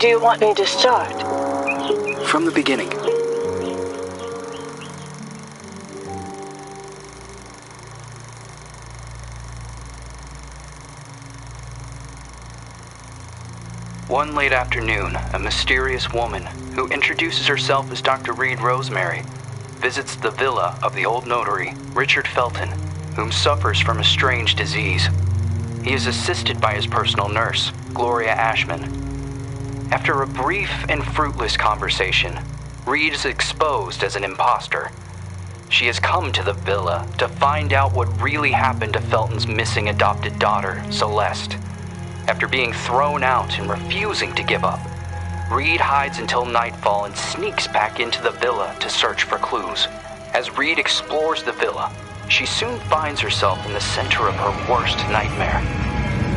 Do you want me to start? From the beginning. One late afternoon, a mysterious woman, who introduces herself as Dr. Reed Rosemary, visits the villa of the old notary, Richard Felton, whom suffers from a strange disease. He is assisted by his personal nurse, Gloria Ashman. After a brief and fruitless conversation, Reed is exposed as an imposter. She has come to the villa to find out what really happened to Felton's missing adopted daughter, Celeste. After being thrown out and refusing to give up, Reed hides until nightfall and sneaks back into the villa to search for clues. As Reed explores the villa, she soon finds herself in the center of her worst nightmare.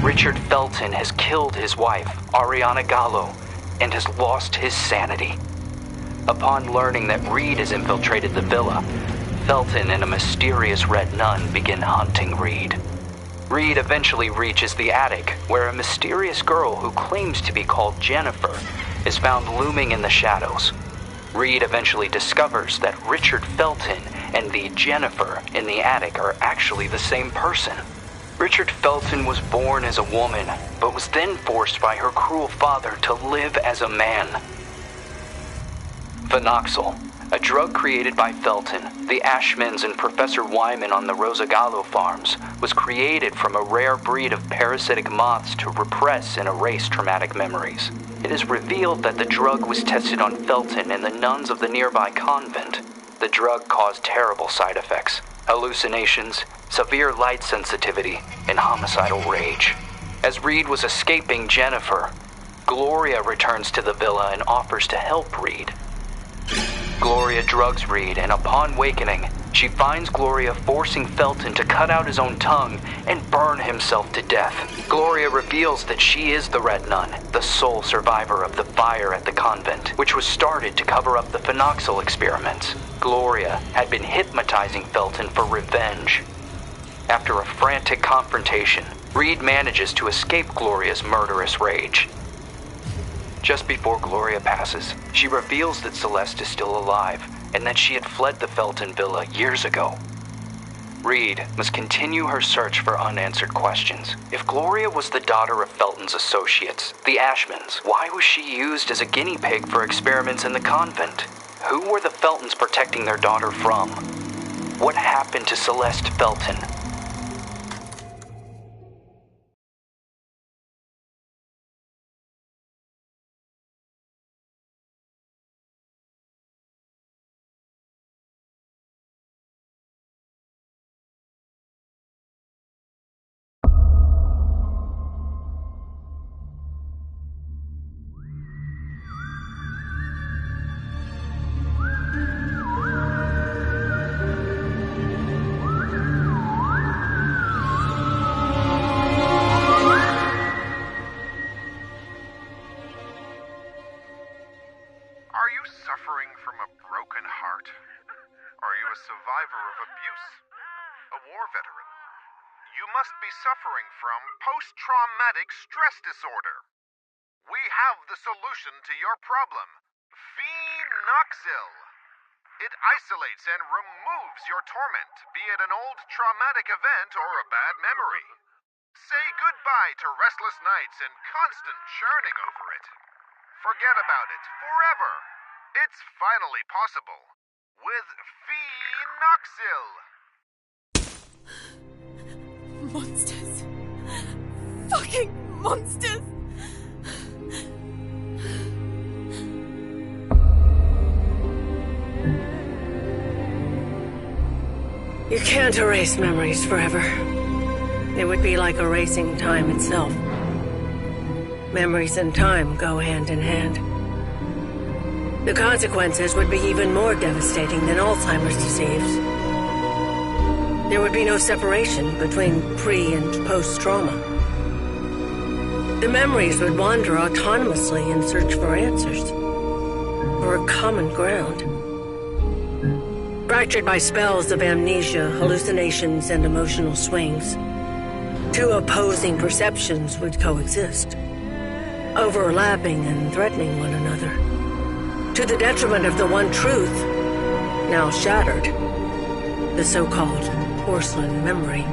Richard Felton has killed his wife, Ariana Gallo, and has lost his sanity. Upon learning that Reed has infiltrated the villa, Felton and a mysterious red nun begin hunting Reed. Reed eventually reaches the attic, where a mysterious girl who claims to be called Jennifer is found looming in the shadows. Reed eventually discovers that Richard Felton and the Jennifer in the attic are actually the same person. Richard Felton was born as a woman, but was then forced by her cruel father to live as a man. Phenoxyl, a drug created by Felton, the Ashmans, and Professor Wyman on the Rosagallo farms, was created from a rare breed of parasitic moths to repress and erase traumatic memories. It is revealed that the drug was tested on Felton and the nuns of the nearby convent. The drug caused terrible side effects: hallucinations, severe light sensitivity, and homicidal rage. As Reed was escaping Jennifer, Gloria returns to the villa and offers to help Reed. Gloria drugs Reed, and upon wakening, she finds Gloria forcing Felton to cut out his own tongue and burn himself to death. Gloria reveals that she is the Red Nun, the sole survivor of the fire at the convent, which was started to cover up the phenoxyl experiments. Gloria had been hypnotizing Felton for revenge. After a frantic confrontation, Reed manages to escape Gloria's murderous rage. Just before Gloria passes, she reveals that Celeste is still alive and that she had fled the Felton villa years ago. Reed must continue her search for unanswered questions. If Gloria was the daughter of Felton's associates, the Ashmans, why was she used as a guinea pig for experiments in the convent? Who were the Feltons protecting their daughter from? What happened to Celeste Felton? Suffering from post-traumatic stress disorder. We have the solution to your problem. Phenoxyl. It isolates and removes your torment, be it an old traumatic event or a bad memory. Say goodbye to restless nights and constant churning over it. Forget about it forever. It's finally possible with Phenoxyl. Monsters. Fucking monsters! You can't erase memories forever. It would be like erasing time itself. Memories and time go hand in hand. The consequences would be even more devastating than Alzheimer's disease. There would be no separation between pre- and post-trauma. The memories would wander autonomously in search for answers, or a common ground. Fractured by spells of amnesia, hallucinations, and emotional swings, two opposing perceptions would coexist. overlapping and threatening one another, to the detriment of the one truth, now shattered, the so-called porcelain memory.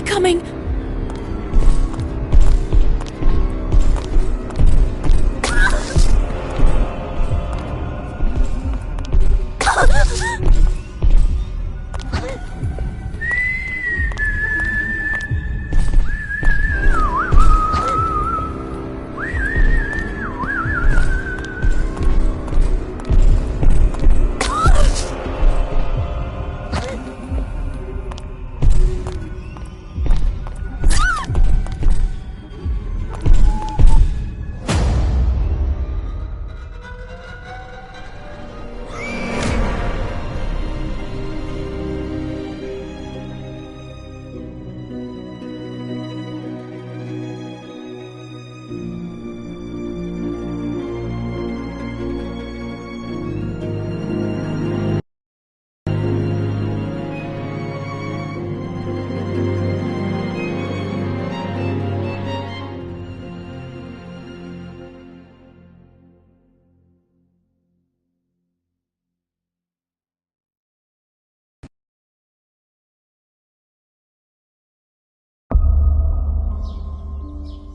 Coming!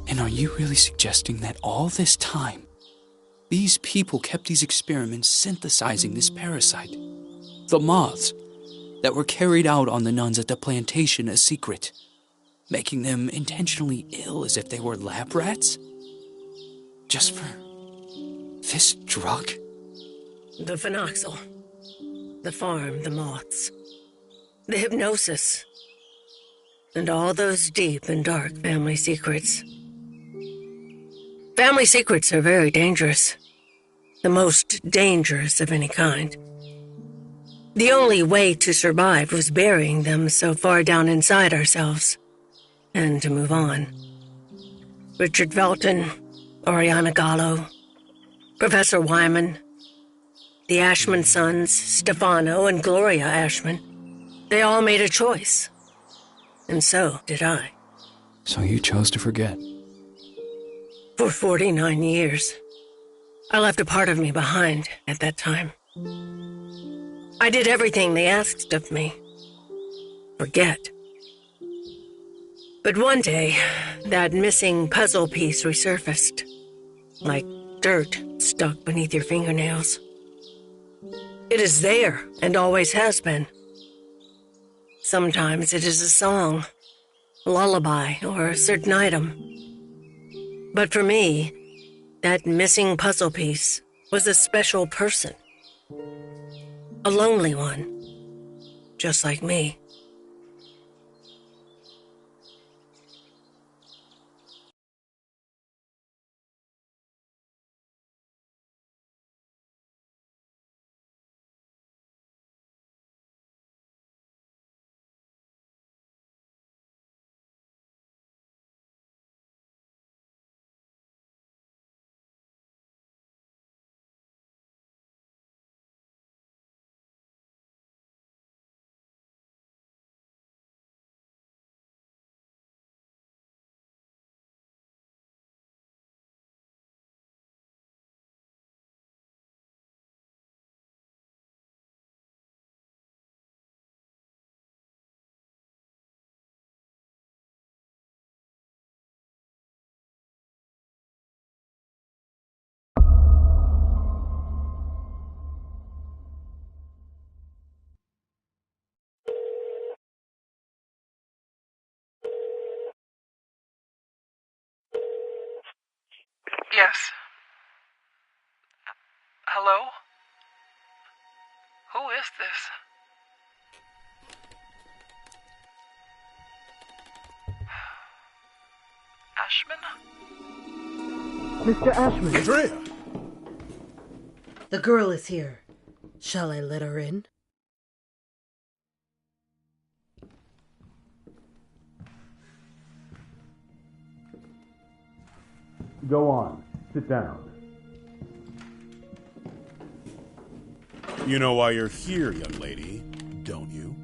And are you really suggesting that all this time, these people kept these experiments synthesizing this parasite, the moths, that were carried out on the nuns at the plantation a secret, making them intentionally ill as if they were lab rats? Just for this drug? The phenoxyl. The farm, the moths. The hypnosis. And all those deep and dark family secrets. Family secrets are very dangerous. The most dangerous of any kind. The only way to survive was burying them so far down inside ourselves. And to move on. Richard Velton, Oriana Gallo, Professor Wyman, the Ashman sons, Stefano and Gloria Ashman. They all made a choice. And so did I. So you chose to forget. For 49 years. I left a part of me behind at that time. I did everything they asked of me. Forget. But one day, that missing puzzle piece resurfaced. Like dirt stuck beneath your fingernails. It is there, and always has been. Sometimes it is a song, a lullaby, or a certain item. But for me, that missing puzzle piece was a special person. A lonely one, just like me. Yes. Hello? Who is this? Ashman? Mr. Ashman. Andrea! The girl is here. Shall I let her in? Go on. Sit down. You know why you're here, young lady, don't you?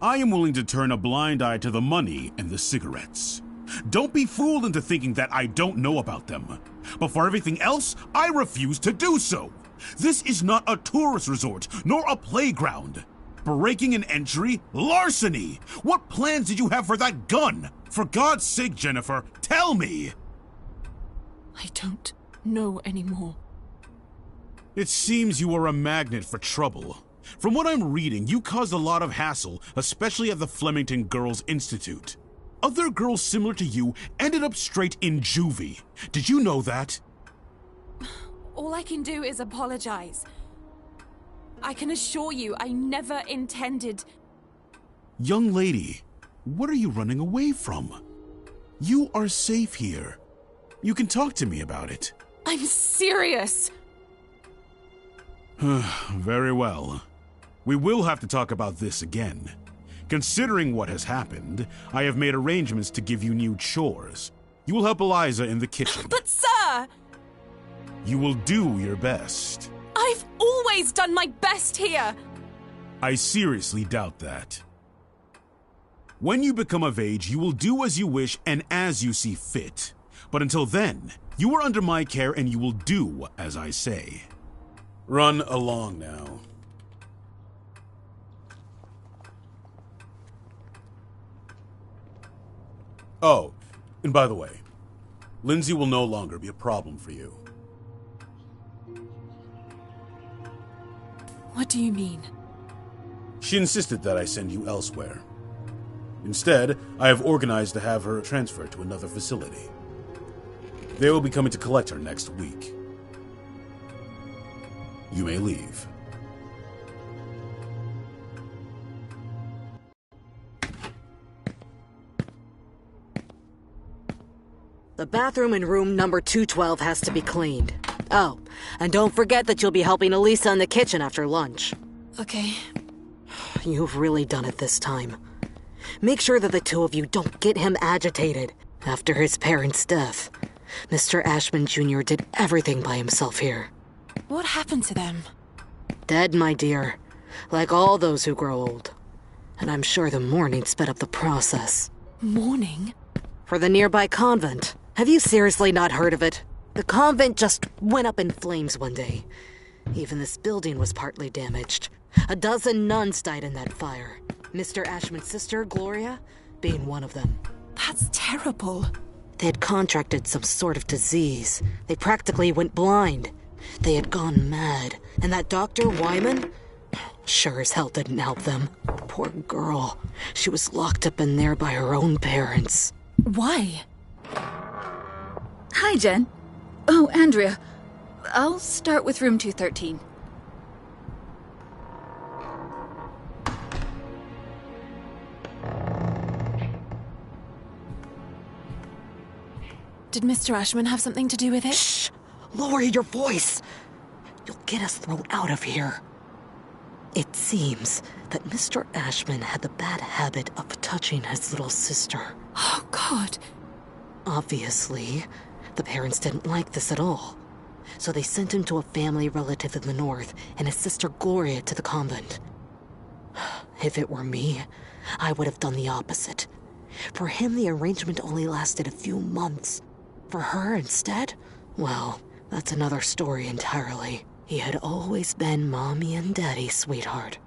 I am willing to turn a blind eye to the money and the cigarettes. Don't be fooled into thinking that I don't know about them. But for everything else, I refuse to do so. This is not a tourist resort, nor a playground. Breaking an entry? Larceny! What plans did you have for that gun? For God's sake, Jennifer, tell me! I don't know anymore. It seems you are a magnet for trouble. From what I'm reading, you caused a lot of hassle, especially at the Flemington Girls Institute. Other girls similar to you ended up straight in juvie. Did you know that? All I can do is apologize. I can assure you I never intended... Young lady, what are you running away from? You are safe here. You can talk to me about it. I'm serious! Very well. We will have to talk about this again. Considering what has happened, I have made arrangements to give you new chores. You will help Eliza in the kitchen. But sir! You will do your best. I've always done my best here! I seriously doubt that. When you become of age, you will do as you wish and as you see fit. But until then, you are under my care and you will do as I say. Run along now. Oh, and by the way, Lindsay will no longer be a problem for you. What do you mean? She insisted that I send you elsewhere. Instead, I have organized to have her transferred to another facility. They will be coming to collect her next week. You may leave. The bathroom in room number 212 has to be cleaned. Oh, and don't forget that you'll be helping Elisa in the kitchen after lunch. Okay. You've really done it this time. Make sure that the two of you don't get him agitated. After his parents' death, Mr. Ashman Jr. did everything by himself here. What happened to them? Dead, my dear. Like all those who grow old. And I'm sure the mourning sped up the process. Mourning? For the nearby convent. Have you seriously not heard of it? The convent just went up in flames one day. Even this building was partly damaged. 12 nuns died in that fire. Mr. Ashman's sister, Gloria, being one of them. That's terrible. They had contracted some sort of disease. They practically went blind. They had gone mad. And that Dr. Wyman sure as hell didn't help them. Poor girl. She was locked up in there by her own parents. Why? Hi, Jen. Oh, Andrea. I'll start with room 213. Did Mr. Ashman have something to do with it? Shh! Lower your voice! You'll get us thrown out of here. It seems that Mr. Ashman had the bad habit of touching his little sister. Oh, God. Obviously, the parents didn't like this at all. So they sent him to a family relative in the north and his sister Gloria to the convent. If it were me, I would have done the opposite. For him, the arrangement only lasted a few months. For her, instead, well, that's another story entirely. He had always been Mommy and Daddy's sweetheart.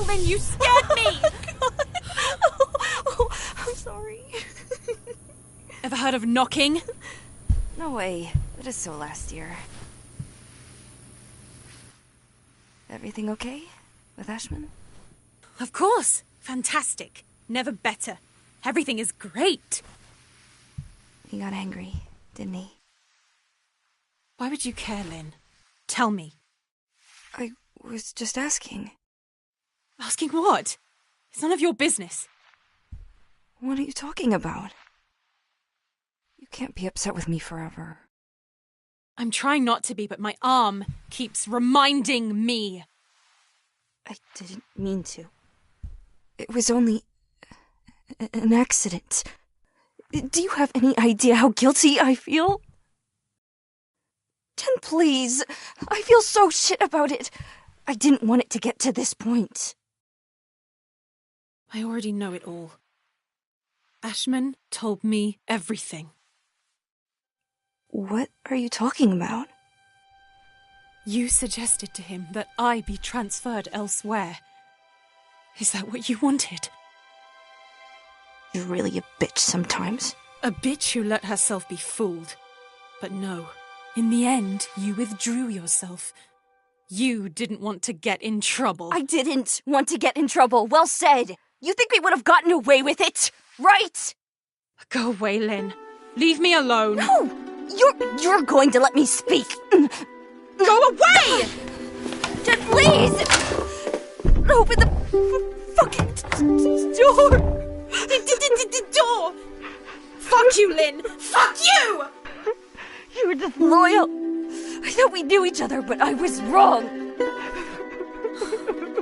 Lynn, you scared me! I'm sorry. Ever heard of knocking? No way. That is so last year. Everything okay with Ashman? Of course. Fantastic. Never better. Everything is great. He got angry, didn't he? Why would you care, Lynn? Tell me. I was just asking. Asking what? It's none of your business. What are you talking about? You can't be upset with me forever. I'm trying not to be, but my arm keeps reminding me. I didn't mean to. It was only an accident. Do you have any idea how guilty I feel? Jen, please. I feel so shit about it. I didn't want it to get to this point. I already know it all. Ashman told me everything. What are you talking about? You suggested to him that I be transferred elsewhere. Is that what you wanted? You're really a bitch sometimes. A bitch who let herself be fooled. But no, in the end, you withdrew yourself. You didn't want to get in trouble. I didn't want to get in trouble. Well said. You think we would have gotten away with it, right? Go away, Lynn. Leave me alone. No! You're going to let me speak. Go away! Jen, please! Open the fucking door! The door! Fuck you, Lynn! Fuck you! You were disloyal. I thought we knew each other, but I was wrong.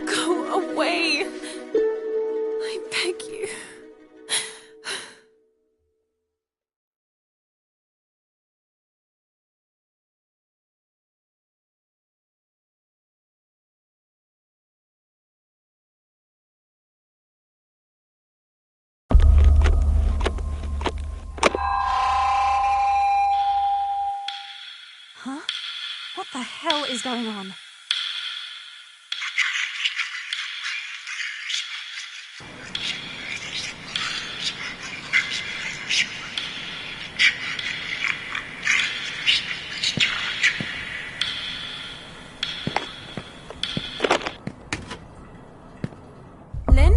Go away. I beg you. Huh? What the hell is going on? Lynn?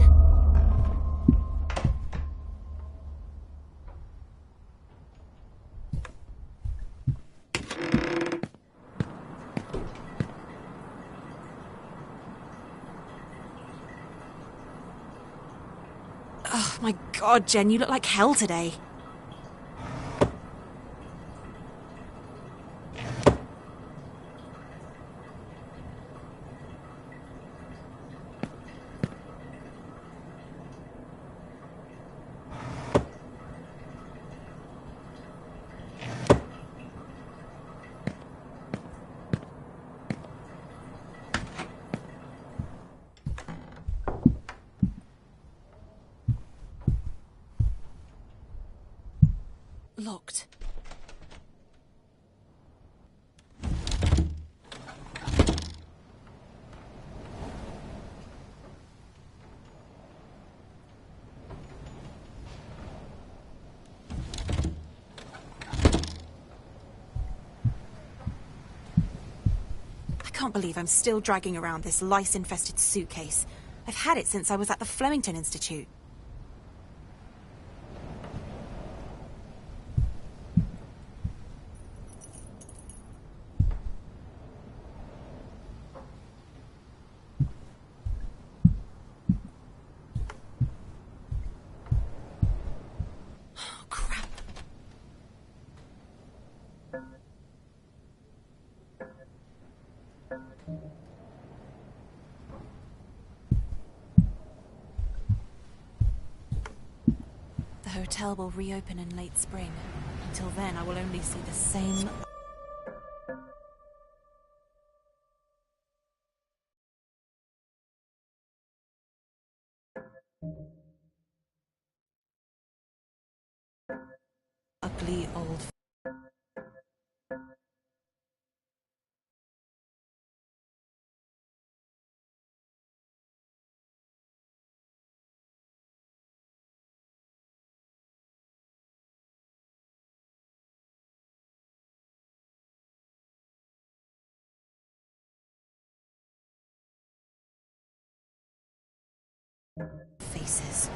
Oh my god, Jen, you look like hell today. Locked. I can't believe I'm still dragging around this lice-infested suitcase. I've had it since I was at the Flemington Institute. The hotel will reopen in late spring. Until then, I will only see the same... ugly old... faces.